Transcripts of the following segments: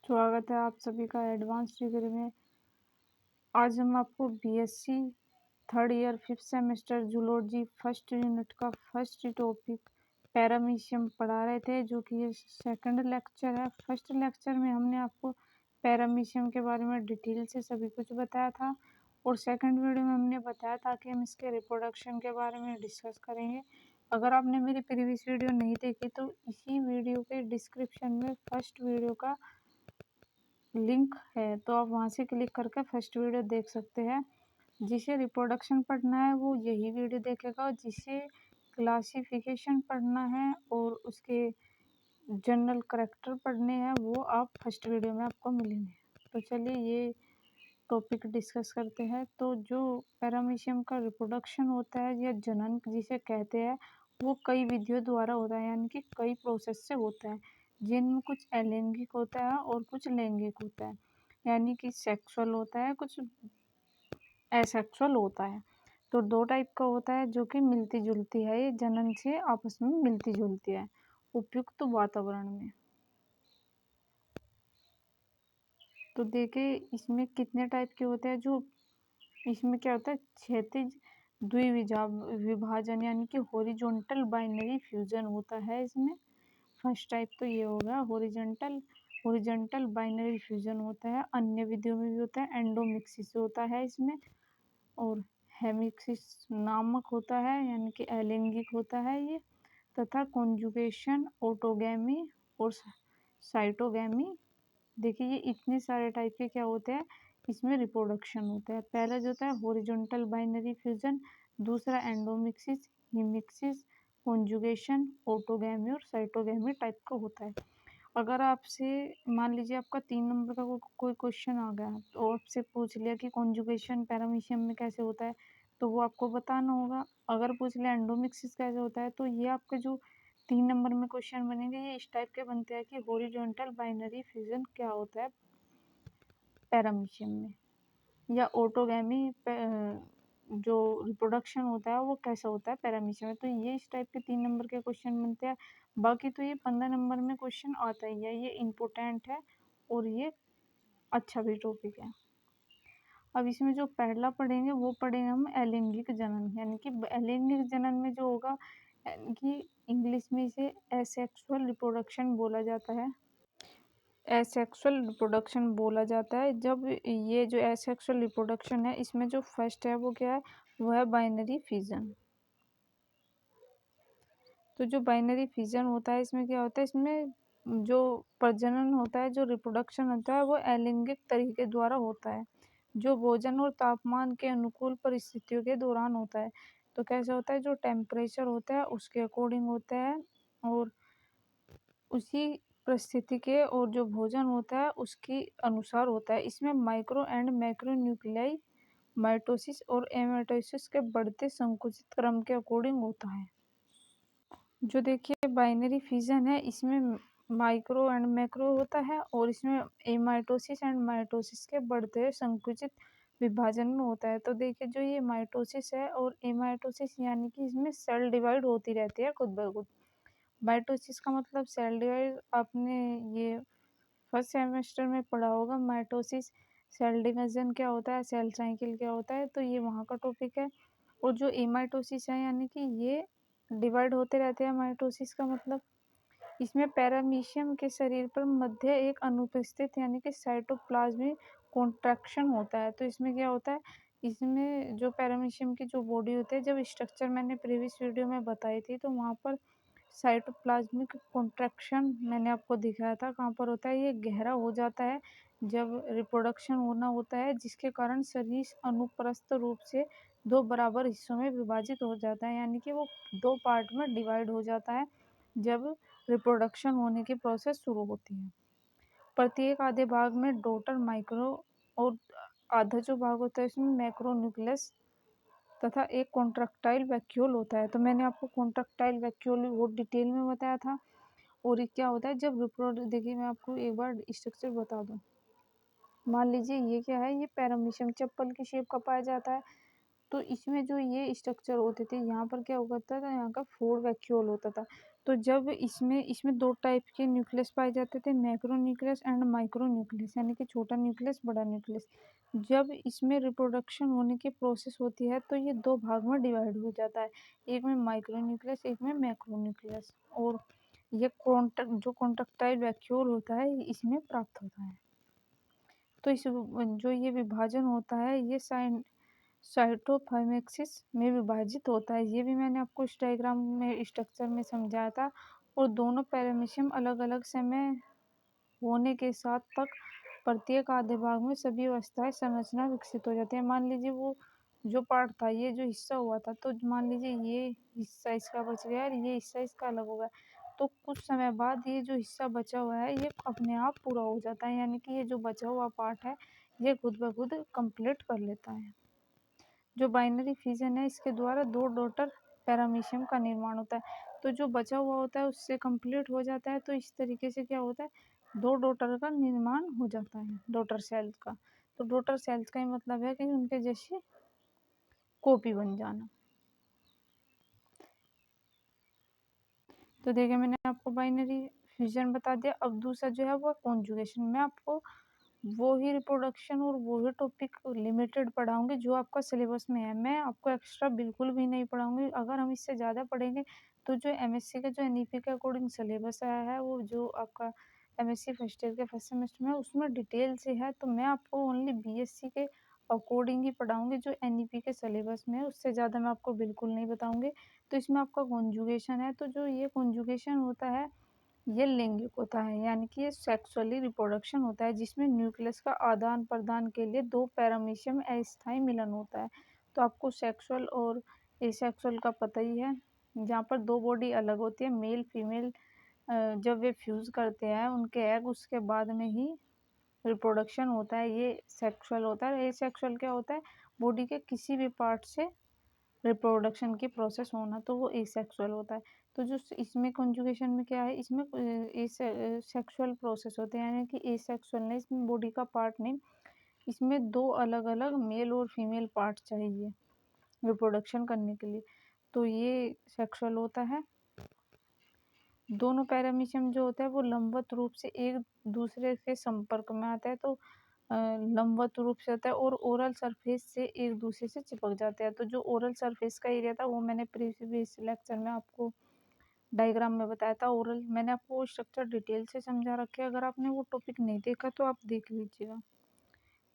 स्वागत है आप सभी का एडवांस डिग्री में। आज हम आपको BSc third year fifth semester zoology first unit का फर्स्ट टॉपिक पैरामीशियम पढ़ा रहे थे, जो कि ये सेकंड लेक्चर है। फर्स्ट लेक्चर में हमने आपको पैरामीशियम के बारे में डिटेल से सभी कुछ बताया था और सेकंड वीडियो में हमने बताया था कि हम इसके रिप्रोडक्शन के बारे में डिस्कस करेंगे। अगर आपने मेरी प्रीवियस वीडियो नहीं देखी तो इसी वीडियो के डिस्क्रिप्शन में फर्स्ट वीडियो का लिंक है, तो आप वहां से क्लिक करके फर्स्ट वीडियो देख सकते हैं। जिसे रिप्रोडक्शन पढ़ना है वो यही वीडियो देखेगा, और जिसे क्लासिफिकेशन पढ़ना है और उसके जनरल करैक्टर पढ़ने हैं वो आप फर्स्ट वीडियो में आपको मिलेंगे। तो चलिए ये टॉपिक डिस्कस करते हैं। तो जो पैरामीशियम का रिप्रोडक्शन होता है या जनन जिसे कहते हैं, वो कई विधियों द्वारा होता है, यानी कि कई प्रोसेस से होता है, जिनमें कुछ अलैंगिक होता है और कुछ लैंगिक होता है, यानी कि सेक्सुअल होता है, कुछ एसेक्सुअल होता है। तो दो टाइप का होता है जो कि मिलती जुलती है, ये जनन से आपस में मिलती जुलती है उपयुक्त वातावरण में। तो देखिए इसमें कितने टाइप के होते हैं। जो इसमें क्या होता है, क्षैतिज विभाजन यानी कि हॉरिजॉन्टल बाइनरी फ्यूजन होता है इसमें। फर्स्ट टाइप तो ये हो गया हॉरिजॉन्टल बाइनरी फ्यूजन होता है। अन्य विधियों में भी होता है, एंडोमिक्सिस होता है इसमें, और हेमिक्सिस नामक होता है, यानी कि अलैंगिक होता है ये, तथा कॉन्जुगेशन, ऑटोगैमी और साइटोगैमी। देखिए ये इतने सारे टाइप के क्या होते हैं, इसमें रिप्रोडक्शन होता है। पहला जो होता है हॉरिजॉन्टल बाइनरी फ्यूजन, दूसरा एंडोमिक्सिस, हिमिक्सिस, कॉन्जुगेशन, ऑटोगैमी और साइटोगैमी टाइप का होता है। अगर आपसे मान लीजिए आपका 3 नंबर का कोई क्वेश्चन आ गया तो आपसे पूछ लिया कि कॉन्जुगेशन पैरामीशियम में कैसे होता है, तो वो आपको बताना होगा। अगर पूछ लिया एंडोमिक्सिस कैसे होता है, तो ये आपके जो 3 नंबर में क्वेश्चन बनेंगे ये इस टाइप के बनते हैं कि हॉरिजॉन्टल बाइनरी फ्यूजन क्या होता है पैरामीशियम में, या ऑटोगैमी जो रिप्रोडक्शन होता है वो कैसा होता है पैरामीशियम में। तो ये इस टाइप के 3 नंबर के क्वेश्चन बनते हैं। बाकी तो ये 15 नंबर में क्वेश्चन आता ही है, ये इम्पोर्टेंट है और ये अच्छा भी टॉपिक है। अब इसमें जो पहला पढ़ेंगे वो पढ़ेंगे हम अलैंगिक जनन, यानी कि अलैंगिक जनन में जो होगा, यानी कि इंग्लिश में इसे एसेक्सुअल रिप्रोडक्शन बोला जाता है। एसेक्सुअल रिप्रोडक्शन बोला जाता है। जब ये जो एसेक्सुअल रिप्रोडक्शन है इसमें जो फर्स्ट है वो क्या है, वो है बाइनरी फिजन। तो जो बाइनरी फिजन होता है इसमें क्या होता है, इसमें जो प्रजनन होता है, जो रिप्रोडक्शन होता है वो अलैंगिक तरीके द्वारा होता है, जो भोजन और तापमान के अनुकूल परिस्थितियों के दौरान होता है। तो कैसे होता है, जो टेम्परेचर होता है उसके अकॉर्डिंग होता है, और उसी परिस्थिति के और जो भोजन होता है उसके अनुसार होता है। इसमें micro and macro nuclei mitosis और एमाइटोसिस के बढ़ते संकुचित क्रम के अकॉर्डिंग होता है। जो देखिए बाइनरी फिजन है इसमें माइक्रो एंड मैक्रो होता है, और इसमें एमाइटोसिस एंड माइटोसिस के बढ़ते संकुचित विभाजन में होता है। तो देखिए जो ये माइटोसिस है और एमाइटोसिस, यानी कि इसमें सेल डिवाइड होती रहती है खुद ब खुद। माइटोसिस का मतलब सेल डिवाइड, आपने ये फर्स्ट सेमेस्टर में पढ़ा होगा। माइटोसिस सेल डिवीजन क्या होता है, सेल साइकिल क्या होता है, तो ये वहाँ का टॉपिक है। और जो एमाइटोसिस है, यानी कि ये डिवाइड होते रहते हैं। माइटोसिस का मतलब इसमें पैरामीशियम के शरीर पर मध्य एक अनुपस्थित, यानी कि साइटोप्लाज्मिक कॉन्ट्रैक्शन होता है। तो इसमें क्या होता है, इसमें जो पैरामीशियम की जो बॉडी होती है, जब स्ट्रक्चर मैंने प्रीवियस वीडियो में बताई थी तो वहाँ पर साइटोप्लाज्मिक कॉन्ट्रैक्शन मैंने आपको दिखाया था कहाँ पर होता है, ये गहरा हो जाता है जब रिप्रोडक्शन होना होता है, जिसके कारण शरीर अनुप्रस्थ रूप से 2 बराबर हिस्सों में विभाजित हो जाता है, यानी कि वो 2 पार्ट में डिवाइड हो जाता है जब रिप्रोडक्शन होने की प्रोसेस शुरू होती है। प्रत्येक आधे भाग में डॉटर माइक्रो और आधा जो भाग होता है इसमें मैक्रो न्यूक्लियस तथा एक कॉन्ट्रैक्टाइल वैक्यूल होता है। तो मैंने आपको कॉन्ट्रैक्टाइल वैक्यूल बहुत डिटेल में बताया था। और ये क्या होता है जब देखिए मैं आपको एक बार स्ट्रक्चर बता दूं। मान लीजिए ये क्या है, ये पैरामीशियम चप्पल की शेप का पाया जाता है। तो इसमें जो ये स्ट्रक्चर होते थे, यहाँ पर क्या होता था, यहाँ का फोर वैक्यूल होता था। तो जब इसमें इसमें 2 टाइप के न्यूक्लियस पाए जाते थे, macro nucleus and micro nucleus, यानी कि छोटा न्यूक्लियस, बड़ा न्यूक्लियस। जब इसमें रिप्रोडक्शन होने की प्रोसेस होती है तो ये 2 भाग में डिवाइड हो जाता है, एक में माइक्रो न्यूक्लियस, एक में मैक्रो न्यूक्लियस। और ये जो कॉन्ट्रैक्टाइल वैक्यूल होता है इसमें प्राप्त होता है। तो इस जो ये विभाजन होता है ये साइटोफाइमेक्सिस में विभाजित होता है। ये भी मैंने आपको इस डायग्राम में स्ट्रक्चर में समझाया था। और दोनों पैरामीशियम अलग अलग समय होने के साथ तक प्रत्येक आधे भाग में सभी अवस्थाएं संरचना विकसित हो जाती है। मान लीजिए वो जो पार्ट था, ये जो हिस्सा हुआ था, तो मान लीजिए ये हिस्सा इसका बच गया और ये हिस्सा इसका अलग हो गया, तो कुछ समय बाद ये जो हिस्सा बचा हुआ है ये अपने आप पूरा हो जाता है, यानी कि ये जो बचा हुआ पार्ट है ये खुद ब खुद कंप्लीट कर लेता है। जो बाइनरी फिजन है इसके द्वारा 2 डॉटर पैरामीशियम का निर्माण होता है। तो जो बचा हुआ होता है उससे कंप्लीट हो जाता है। तो इस तरीके से क्या होता है, 2 डॉटर का निर्माण हो जाता है, डॉटर सेल्स का। तो डॉटर सेल्स का ही मतलब है कि उनके जैसी कॉपी बन जाना। तो देखिए मैंने आपको बाइनरी फिजन बता दिया। अब दूसरा जो है वो कॉन्जुगेशन। मैं आपको वो ही रिप्रोडक्शन और वो ही टॉपिक लिमिटेड पढ़ाऊंगी जो आपका सिलेबस में है। मैं आपको एक्स्ट्रा बिल्कुल भी नहीं पढ़ाऊंगी। अगर हम इससे ज़्यादा पढ़ेंगे तो जो एमएससी का जो एनईपी के अकॉर्डिंग सिलेबस आया है, वो जो आपका एमएससी फर्स्ट ईयर के फर्स्ट सेमेस्टर में उसमें डिटेल से है, तो मैं आपको ओनली बीएससी के अकॉर्डिंग ही पढ़ाऊंगी जो एनईपी के सिलेबस में है। उससे ज़्यादा मैं आपको बिल्कुल नहीं बताऊंगी। तो इसमें आपका कॉन्जुगेशन है, तो जो ये कॉन्जुगेशन होता है ये लैंगिक होता है, यानी कि ये सेक्सुअली रिप्रोडक्शन होता है जिसमें न्यूक्लियस का आदान प्रदान के लिए 2 पैरामीशियम अस्थायी मिलन होता है। तो आपको सेक्सुअल और एसेक्सुअल का पता ही है, जहाँ पर 2 बॉडी अलग होती है, मेल फीमेल जब वे फ्यूज़ करते हैं उनके एग, उसके बाद में ही रिप्रोडक्शन होता है, ये सेक्सुअल होता है। एसेक्सुअल क्या होता है, बॉडी के किसी भी पार्ट से रिप्रोडक्शन की प्रोसेस होना, तो वो एसेक्सुअल होता है। तो जो इसमें कंजुगेशन में क्या है, इसमें सेक्सुअल प्रोसेस होते हैं, यानी कि एसेक्सुअल नहीं, इसमें बॉडी का पार्ट नहीं, इसमें 2 अलग अलग मेल और फीमेल पार्ट चाहिए रिप्रोडक्शन करने के लिए, तो ये सेक्सुअल होता है। दोनों पैरामीशियम जो होता है वो लंबवत रूप से एक दूसरे के संपर्क में आता है, तो लंबवत रूप से होता है और ओरल सरफेस से एक दूसरे से चिपक जाते हैं। तो जो ओरल सरफेस का एरिया था वो मैंने प्रीवियस लेक्चर में आपको डायग्राम में बताया था। ओरल मैंने आपको वो स्ट्रक्चर डिटेल से समझा रखे, अगर आपने वो टॉपिक नहीं देखा तो आप देख लीजिएगा।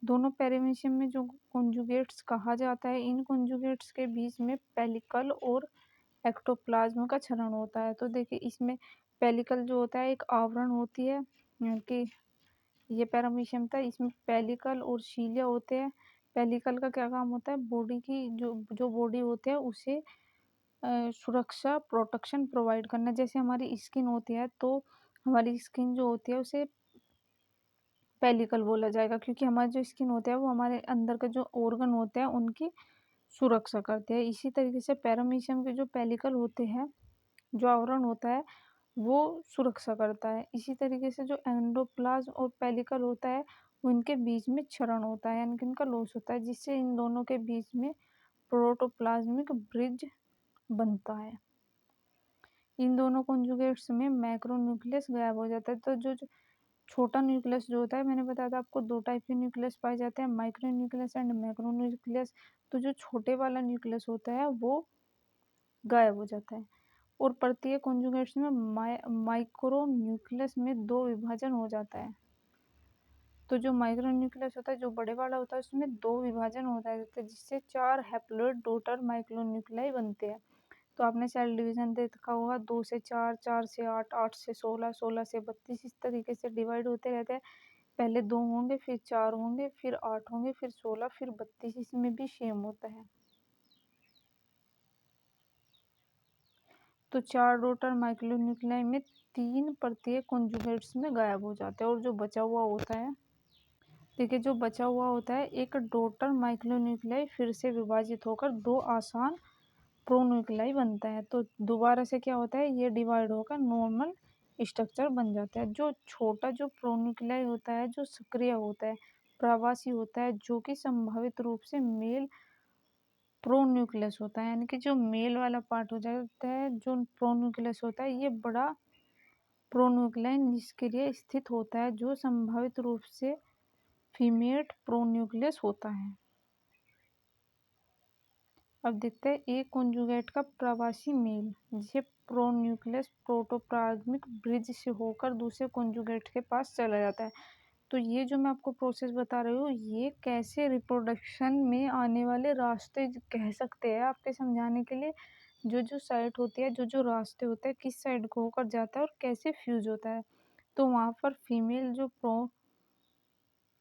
दोनों पैरामीशियम में जो कॉन्जुगेट्स कहा जाता है, इन कॉन्जुगेट्स के बीच में पेलिकल और एक्टोप्लाज्म का क्षरण होता है। तो देखिए इसमें पेलिकल जो होता है एक आवरण होती है, कि ये पैरामीशियम था, इसमें पेलिकल और सीलिया होते हैं। पेलिकल का क्या काम होता है, बॉडी की जो जो बॉडी होती है उसे सुरक्षा प्रोटेक्शन प्रोवाइड करना। जैसे हमारी स्किन होती है, तो हमारी स्किन जो होती है उसे पेलिकल बोला जाएगा, क्योंकि हमारी जो स्किन होता है वो हमारे अंदर के जो ऑर्गन होते हैं उनकी सुरक्षा करते हैं। इसी तरीके से पैरामीशियम के जो पेलिकल होते हैं, जो आवरण होता है वो सुरक्षा करता है। इसी तरीके से जो एंडोप्लाज्म और पेलिकल होता है उनके बीच में क्षरण होता है, यानी कि इनका लॉस होता है, जिससे इन दोनों के बीच में प्रोटोप्लाज्मिक ब्रिज बनता है। इन दोनों कॉन्जुगेट्स में मैक्रो न्यूक्लियस गायब हो जाता है। तो जो छोटा न्यूक्लियस जो होता है, मैंने बताया था आपको 2 टाइप के न्यूक्लियस पाए जाते हैं, micro nucleus and macro nucleus. तो जो छोटे वाला न्यूक्लियस होता है वो गायब हो जाता है। और प्रत्येक कॉन्जुगेट्स में माइक्रो न्यूक्लियस में 2 विभाजन हो जाता है। तो जो माइक्रो न्यूक्लियस होता है, जो बड़े वाला होता है, उसमें 2 विभाजन होता है, जिससे 4 हैप्लोइड डॉटर माइक्रो न्यूक्लियाई बनते हैं। तो आपने सेल डिवीजन देखा होगा, 2 से 4, 4 से 8, 8 से 16, 16 से 32, इस तरीके से डिवाइड होते रहते हैं। पहले 2 होंगे, फिर 4 होंगे, फिर 8 होंगे, फिर 16, फिर 32। इसमें भी सेम होता है। तो 4 डॉटर माइक्रोन्यूक्लियाई में 3 प्रत्येक कॉन्जुगेट्स में गायब हो जाते हैं, और जो बचा हुआ होता है, देखिए जो बचा हुआ होता है, एक डॉटर माइक्रोन्यूक्लियाई फिर से विभाजित होकर 2 आसान प्रोन्यूक्लियाई बनता है। तो दोबारा से क्या होता है, ये डिवाइड होकर नॉर्मल स्ट्रक्चर बन जाता है। जो छोटा जो प्रोन्यूक्लियाई होता है, जो सक्रिय होता है, प्रवासी होता है, जो कि संभावित रूप से मेल प्रोन्यूक्लियस होता है, यानी कि जो मेल वाला पार्ट हो जाता है, जो प्रोन्यूक्लियस होता है, ये बड़ा प्रोन्यूक्लियस निष्क्रिय स्थित होता है, जो संभावित रूप से फीमेल प्रोन्यूक्लियस होता है। अब देखते हैं ए कॉन्जुगेट का प्रवासी मेल, जिसे प्रोन्यूक्लियस प्रोटोप्लाज्मिक ब्रिज से होकर दूसरे कॉन्जुगेट के पास चला जाता है। तो ये जो मैं आपको प्रोसेस बता रही हूँ, ये कैसे रिप्रोडक्शन में आने वाले रास्ते कह सकते हैं आपके समझाने के लिए, जो जो साइट होती है, जो जो रास्ते होते हैं, किस साइड को होकर जाता है और कैसे फ्यूज होता है। तो वहाँ पर फीमेल जो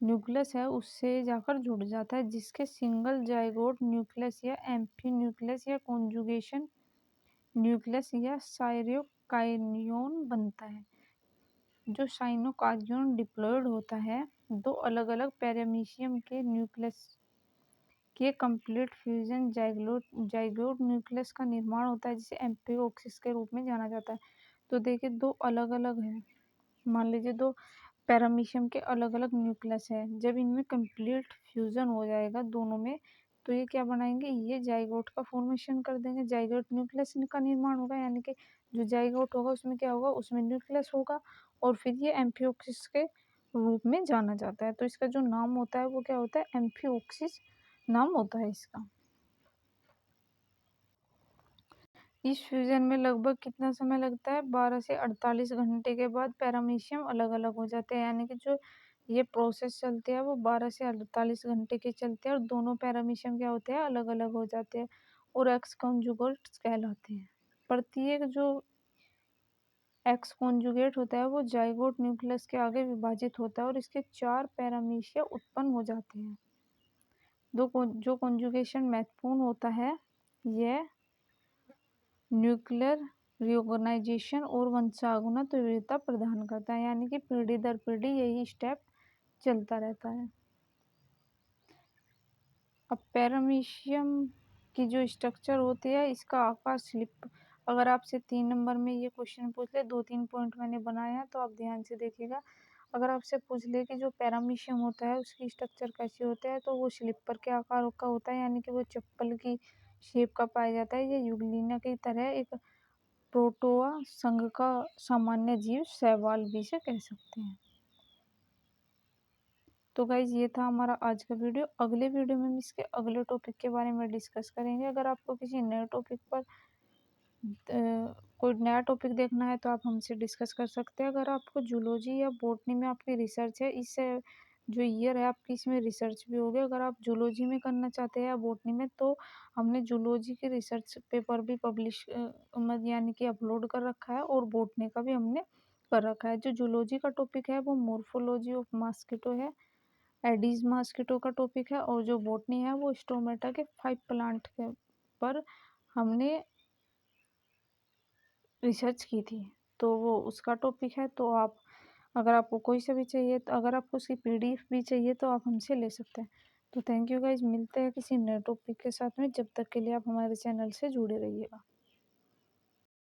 न्यूक्लियस है उससे जाकर जुड़ जाता है, जिसके सिंगल जाइगोट न्यूक्लियस या एम्फी न्यूक्लियस या कॉन्जुगेशन न्यूक्लियस या साइरोकाइनियन बनता है। जो साइनोकार्डियन डिप्लॉयड होता है, दो अलग अलग पैरामीशियम के न्यूक्लियस के कंप्लीट फ्यूजन जाइगोट न्यूक्लियस का निर्माण होता है, जिसे एम्फिओक्सिस के रूप में जाना जाता है। तो देखिए, दो अलग अलग है, मान लीजिए दो पैरामीशियम के अलग अलग न्यूक्लियस है, जब इनमें कंप्लीट फ्यूजन हो जाएगा दोनों में, तो ये क्या बनाएंगे, ये जाइगोट का फॉर्मेशन कर देंगे, जाइगोट न्यूक्लियस का निर्माण होगा, यानी कि जो जाइगोट होगा उसमें क्या होगा, उसमें न्यूक्लियस होगा और फिर ये एम्फिओक्सिस के रूप में जाना जाता है। तो इसका जो नाम होता है वो क्या होता है, एम्फिओक्सिस नाम होता है इसका। इस फ्यूजन में लगभग कितना समय लगता है, 12 से 48 घंटे के बाद पैरामीशियम अलग अलग हो जाते हैं, यानी कि जो ये प्रोसेस चलती है वो 12 से 48 घंटे की चलती है और दोनों पैरामीशियम क्या होते हैं, अलग अलग हो जाते हैं और एक्स कॉन्जुगेट्स कहलाते हैं। प्रत्येक जो एक्स कॉन्जुगेट होता है वो जाइगोट न्यूक्लियस के आगे विभाजित होता है और इसके 4 पैरामीशिया उत्पन्न हो जाते हैं। जो कॉन्जुगेशन महत्वपूर्ण होता है, यह न्यूक्लियर रिऑर्गेनाइजेशन और वंशानुगत विविधता प्रदान करता है, यानी कि पीढ़ी दर पीढ़ी यही स्टेप चलता रहता है। अब पैरामीशियम की जो स्ट्रक्चर होती है, इसका आकार स्लिप, अगर आपसे 3 नंबर में ये क्वेश्चन पूछ ले, 2-3 पॉइंट मैंने बनाया है तो आप ध्यान से देखिएगा। अगर आपसे पूछ ले कि जो पैरामीशियम होता है उसकी स्ट्रक्चर कैसी होता है, तो वो स्लिपर के आकार का होता है, यानी कि वो चप्पल की शेप का पाया जाता है। ये यूग्लिना की तरह एक प्रोटोआ संघ का सामान्य जीव शैवाल भी इसे कह सकते हैं। तो गाइज, ये था हमारा आज का वीडियो। अगले वीडियो में हम इसके अगले टॉपिक के बारे में डिस्कस करेंगे। अगर आपको किसी नए टॉपिक पर कोई नया टॉपिक देखना है तो आप हमसे डिस्कस कर सकते हैं। अगर आपको जूलॉजी या बॉटनी में आपकी रिसर्च है, इससे जो ईयर है आपकी, इसमें रिसर्च भी होगी। अगर आप जूलॉजी में करना चाहते हैं या बॉटनी में, तो हमने जूलॉजी के रिसर्च पेपर भी पब्लिश यानी कि अपलोड कर रखा है और बॉटनी का भी हमने कर रखा है। जो जूलॉजी का टॉपिक है वो मोर्फोलॉजी ऑफ मॉस्किटो है, एडीज मॉस्किटो का टॉपिक है, और जो बॉटनी है वो स्टोमेटा के 5 प्लांट के पर हमने रिसर्च की थी, तो वो उसका टॉपिक है। तो आप, अगर आपको कोई सा भी चाहिए, तो अगर आपको उसकी पीडीएफ भी चाहिए तो आप हमसे ले सकते हैं। तो थैंक यू गाइज, मिलते हैं किसी नए टॉपिक के साथ में। जब तक के लिए आप हमारे चैनल से जुड़े रहिएगा।